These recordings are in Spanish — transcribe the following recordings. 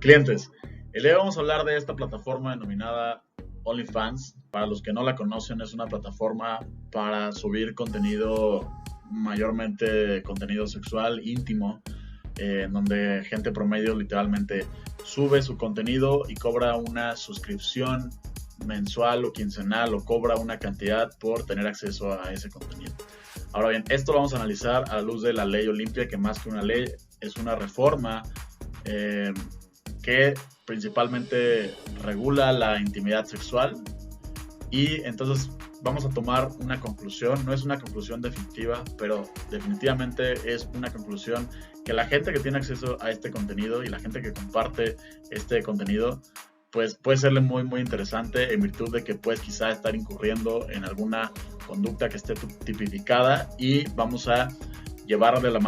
Clientes, el día de hoy vamos a hablar de esta plataforma denominada OnlyFans. Para los que no la conocen, es una plataforma para subir contenido, mayormente contenido sexual, íntimo, en donde gente promedio literalmente sube su contenido y cobra una suscripción mensual o quincenal o cobra una cantidad por tener acceso a ese contenido. Ahora bien, esto lo vamos a analizar a la luz de la ley Olimpia, que más que una ley es una reforma eh, que principalmente regula la intimidad sexual. Y entonces vamos a tomar una conclusión. No es una conclusión definitiva, pero definitivamente es una conclusión que la gente que tiene acceso a este contenido y la gente que comparte este contenido, pues puede serle muy muy interesante, en virtud de que puedes quizá estar incurriendo en alguna conducta que esté tipificada, y vamos a llevarlos de la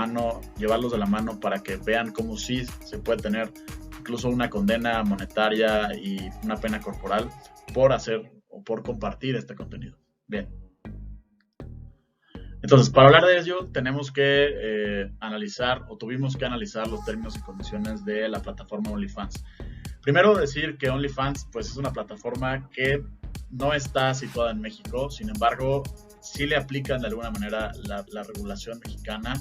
mano para que vean cómo sí se puede tener incluso una condena monetaria y una pena corporal por hacer o por compartir este contenido. Bien. Entonces, para hablar de ello, tenemos que analizar, o tuvimos que analizar, los términos y condiciones de la plataforma OnlyFans. Primero, decir que OnlyFans pues, es una plataforma que no está situada en México. Sin embargo, sí le aplican de alguna manera la regulación mexicana.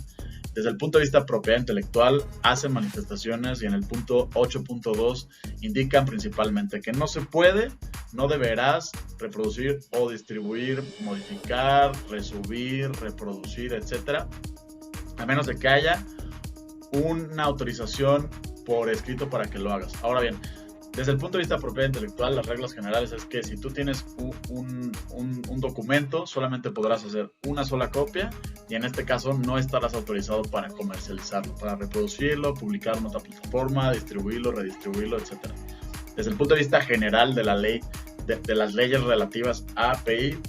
Desde el punto de vista de propiedad intelectual, hacen manifestaciones, y en el punto 8.2 indican principalmente que no se puede, no deberás reproducir o distribuir, modificar, resubir, reproducir, etcétera, a menos de que haya una autorización por escrito para que lo hagas. Ahora bien, desde el punto de vista de propiedad intelectual, las reglas generales es que si tú tienes un documento, solamente podrás hacer una sola copia, y en este caso no estarás autorizado para comercializarlo, para reproducirlo, publicarlo en otra plataforma, distribuirlo, redistribuirlo, etc. Desde el punto de vista general de la ley, de las leyes relativas a API,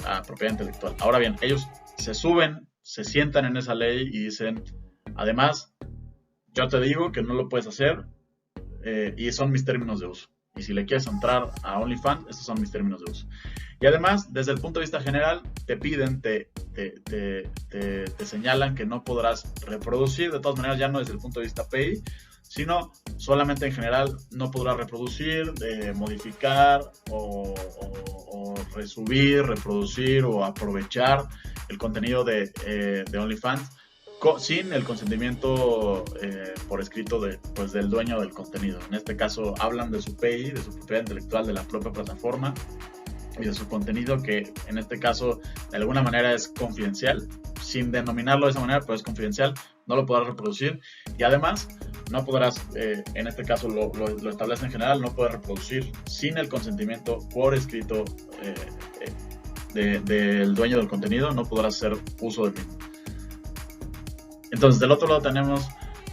a propiedad intelectual. Ahora bien, ellos se suben, se sientan en esa ley y dicen, además, yo te digo que no lo puedes hacer, y son mis términos de uso. Y si le quieres entrar a OnlyFans, estos son mis términos de uso. Y además, desde el punto de vista general, te piden, te señalan que no podrás reproducir. De todas maneras, ya no desde el punto de vista API, sino solamente en general no podrás reproducir, modificar o resubir, reproducir o aprovechar el contenido de OnlyFans sin el consentimiento por escrito del dueño del contenido. En este caso hablan de su PI, de su propiedad intelectual, de la propia plataforma y de su contenido, que en este caso de alguna manera es confidencial, sin denominarlo de esa manera, pero es confidencial, no lo podrás reproducir, y además no podrás, en este caso lo establece en general, no puedes reproducir sin el consentimiento por escrito del dueño del contenido, no podrás hacer uso del mismo. Entonces, del otro lado tenemos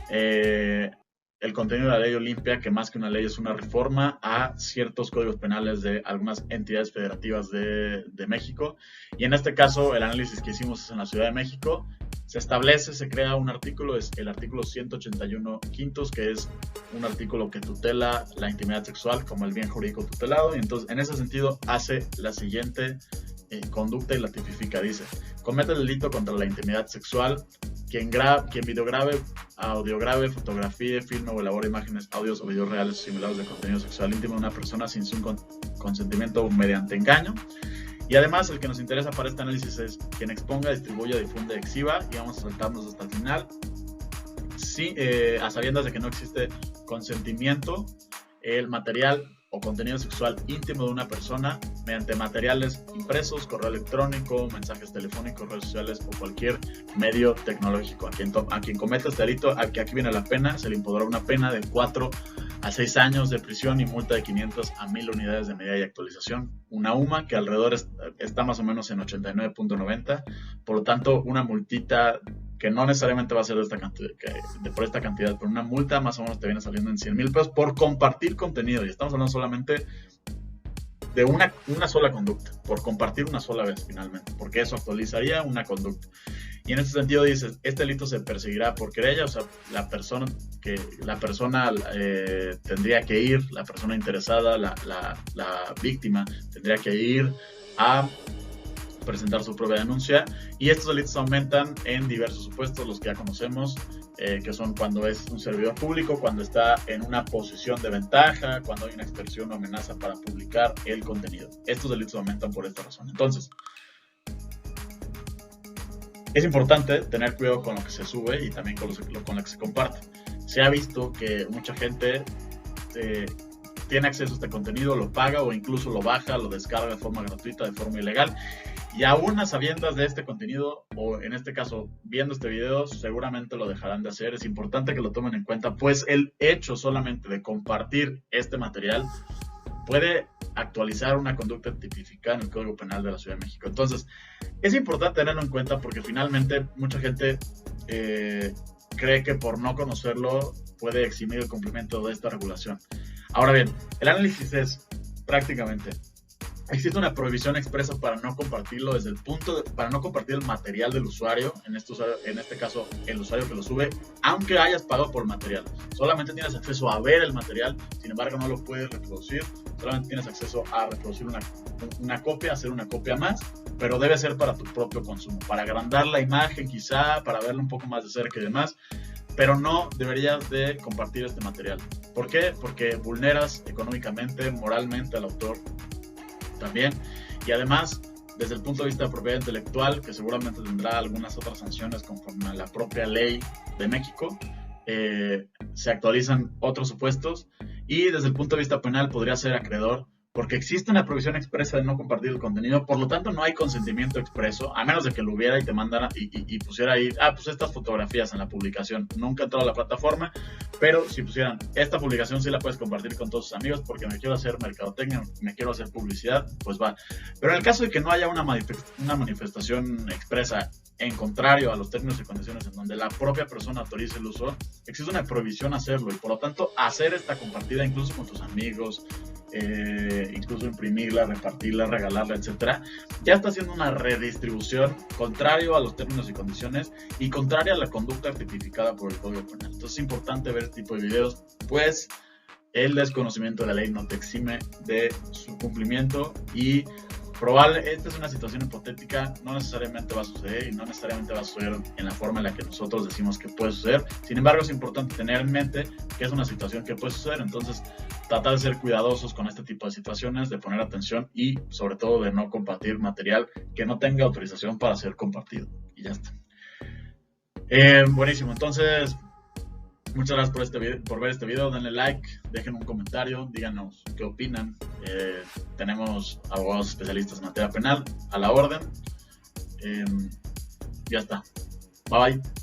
el contenido de la ley Olimpia, que más que una ley es una reforma a ciertos códigos penales de algunas entidades federativas de México. Y en este caso, el análisis que hicimos es en la Ciudad de México. Se crea un artículo, es el artículo 181 quintos, que es un artículo que tutela la intimidad sexual como el bien jurídico tutelado. Y entonces, en ese sentido, hace la siguiente conducta y la tipifica. Dice: comete el delito contra la intimidad sexual quien videograve, audiograve, fotografíe, filme o elabore imágenes, audios o videos reales o similares de contenido sexual íntimo de una persona sin su consentimiento o mediante engaño. Y además, el que nos interesa para este análisis es quien exponga, distribuya, difunde, exhiba, y vamos a saltarnos hasta el final, sí, a sabiendas de que no existe consentimiento, el material o contenido sexual íntimo de una persona mediante materiales impresos, correo electrónico, mensajes telefónicos, redes sociales o cualquier medio tecnológico. A quien cometa este delito, al que aquí viene la pena, se le impondrá una pena de 4 a 6 años de prisión y multa de 500 a 1000 unidades de medida y actualización. Una UMA que alrededor está más o menos en 89.90, por lo tanto una multita que no necesariamente va a ser de esta cantidad, por esta cantidad, pero una multa más o menos te viene saliendo en 100,000 pesos por compartir contenido. Y estamos hablando solamente de una sola conducta, por compartir una sola vez finalmente, porque eso actualizaría una conducta. Y en ese sentido dices, este delito se perseguirá por querella, o sea, la persona tendría que ir, la persona interesada, la víctima, tendría que ir a presentar su propia denuncia, y estos delitos aumentan en diversos supuestos, los que ya conocemos, que son cuando es un servidor público, cuando está en una posición de ventaja, cuando hay una extorsión o amenaza para publicar el contenido. Estos delitos aumentan por esta razón. Entonces, es importante tener cuidado con lo que se sube y también con lo que se comparte. Se ha visto que mucha gente tiene acceso a este contenido, lo paga o incluso lo baja, lo descarga de forma gratuita, de forma ilegal, y aún a sabiendas de este contenido, o en este caso viendo este video, seguramente lo dejarán de hacer. Es importante que lo tomen en cuenta, pues el hecho solamente de compartir este material puede actualizar una conducta tipificada en el Código Penal de la Ciudad de México. Entonces, es importante tenerlo en cuenta porque finalmente mucha gente cree que por no conocerlo puede eximir el cumplimiento de esta regulación. Ahora bien, el análisis es prácticamente: existe una prohibición expresa para no compartirlo para no compartir el material del usuario, en este caso el usuario que lo sube, aunque hayas pagado por el material. Solamente tienes acceso a ver el material, sin embargo no lo puedes reproducir, solamente tienes acceso a reproducir una copia, hacer una copia más, pero debe ser para tu propio consumo, para agrandar la imagen quizá, para verla un poco más de cerca y demás, pero no deberías de compartir este material. ¿Por qué? Porque vulneras económicamente, moralmente al autor también, y además desde el punto de vista de propiedad intelectual, que seguramente tendrá algunas otras sanciones conforme a la propia ley de México, se actualizan otros supuestos, y desde el punto de vista penal podría ser acreedor, porque existe una prohibición expresa de no compartir el contenido, por lo tanto no hay consentimiento expreso, a menos de que lo hubiera y te mandara y pusiera ahí, pues estas fotografías en la publicación. Nunca he entrado a la plataforma, pero si pusieran, esta publicación sí la puedes compartir con todos tus amigos porque me quiero hacer mercadotecnia, me quiero hacer publicidad, pues va. Pero en el caso de que no haya una manifestación expresa en contrario a los términos y condiciones en donde la propia persona autorice el uso, existe una prohibición a hacerlo, y por lo tanto hacer esta compartida incluso con tus amigos, incluso imprimirla, repartirla, regalarla, etcétera, ya está haciendo una redistribución contrario a los términos y condiciones y contraria a la conducta tipificada por el Código Penal. Entonces es importante ver este tipo de videos, pues el desconocimiento de la ley no te exime de su cumplimiento, y esta es una situación hipotética, no necesariamente va a suceder y no necesariamente va a suceder en la forma en la que nosotros decimos que puede suceder. Sin embargo, es importante tener en mente que es una situación que puede suceder, entonces tratar de ser cuidadosos con este tipo de situaciones, de poner atención y sobre todo de no compartir material que no tenga autorización para ser compartido. Y ya está. Buenísimo, entonces muchas gracias por ver este video, denle like, dejen un comentario, díganos qué opinan. Tenemos abogados especialistas en materia penal a la orden. Ya está. Bye bye.